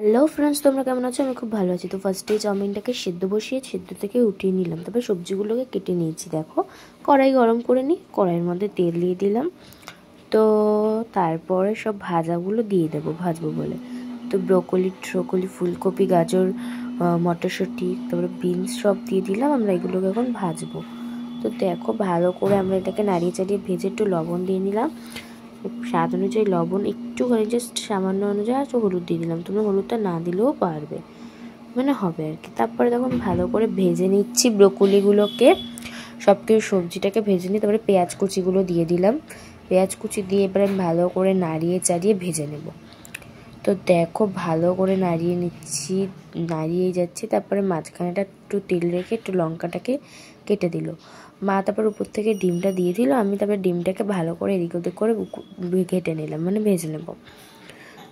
Hello friends, তোমরা কেমন আছো? আমি খুব ভালো আছি। তো ফার্স্টে চাউমিনটাকে সেদ্ধ বসিয়ে সেদ্ধ থেকে উঠিয়ে নিলাম, তারপর সবজিগুলোকে কেটে নিয়েছি। দেখো, কড়াই গরম করে নিই, কড়াইয়ের মধ্যে তেল দিয়ে দিলাম। তো তারপরে সব ভাজাগুলো দিয়ে দেবো, ভাজবো বলে। তো ব্রোকলি, ফুলকপি, গাজর, মটরশুঁটি, তারপরে বিনস সব দিয়ে দিলাম। আমরা এগুলোকে এখন ভাজবো। তো দেখো, ভালো করে আমরা এটাকে নাড়িয়ে চাড়িয়ে ভেজে একটু লবণ দিয়ে নিলাম, স্বাদ অনুযায়ী লবণ, একটুখানি জাস্ট সামান্য অনুযায়ী আর হলুদ দিয়ে দিলাম। তুমি হলুদটা না দিলেও পারবে, মানে হবে আর কি। তারপরে তখন ভালো করে ভেজে নিচ্ছি ব্রোকলিগুলোকে, সব কিছু সবজিটাকে ভেজে নিই। তারপরে পেঁয়াজ কুচিগুলো দিয়ে দিলাম, পেঁয়াজ কুচি দিয়ে এবারে ভালো করে নাড়িয়ে চাড়িয়ে ভেজে নেব। তো দেখো, ভালো করে নাড়িয়ে নিচ্ছি, নাড়িয়েই যাচ্ছি। তারপরে মাঝখানেটা একটু তেল রেখে একটু লঙ্কাটাকে কেটে দিল মা, তারপর উপর থেকে ডিমটা দিয়ে দিল। আমি তারপরে ডিমটাকে ভালো করে এদিক ওদিক করে ঘেটে নিলাম, মানে ভেজে নেব।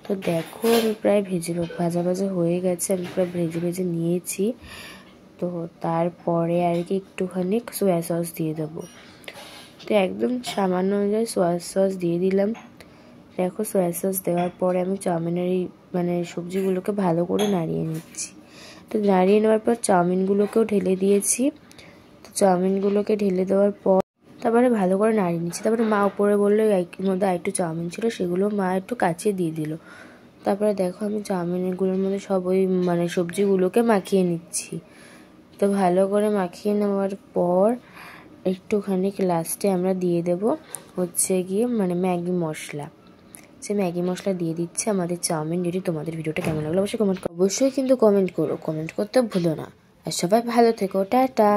তো দেখো, আমি প্রায় ভাজা হয়ে গেছে, আমি প্রায় ভেজে নিয়েছি। তো তারপরে আর কি একটুখানি সোয়া সস দিয়ে দেবো। তো একদম সামান্য অনুযায়ী সোয়া সস দিয়ে দিলাম। দেখো, সোয়া সস দেওয়ার পরে আমি চাউমিনের মানে সবজিগুলোকে ভালো করে নাড়িয়ে নিচ্ছি। তো নাড়িয়ে নেওয়ার পর চাউমিনগুলোকেও ঢেলে দিয়েছি। তো চাউমিনগুলোকে ঢেলে দেওয়ার পর তারপরে ভালো করে নাড়িয়ে নিচ্ছি। তারপরে মা উপরে বললো এর মধ্যে আরেকটু চাউমিন ছিল, সেগুলো মা একটু কাচিয়ে দিয়ে দিল। তারপরে দেখো, আমি চাউমিনগুলোর মধ্যে সব ওই মানে সবজিগুলোকে মাখিয়ে নিচ্ছি। তো ভালো করে মাখিয়ে নেওয়ার পর একটুখানি লাস্টে আমরা দিয়ে দেব হচ্ছে গিয়ে মানে ম্যাগি মশলা। সে ম্যাগি মশলা দিয়ে দিচ্ছে। আমাদের চাউমিন রেডি। তোমাদের ভিডিওটা কেমন লাগলো অবশ্যই কিন্তু কমেন্ট করো, কমেন্ট করতে ভুলো না। আর সবাই ভালো থেকো, টাটা।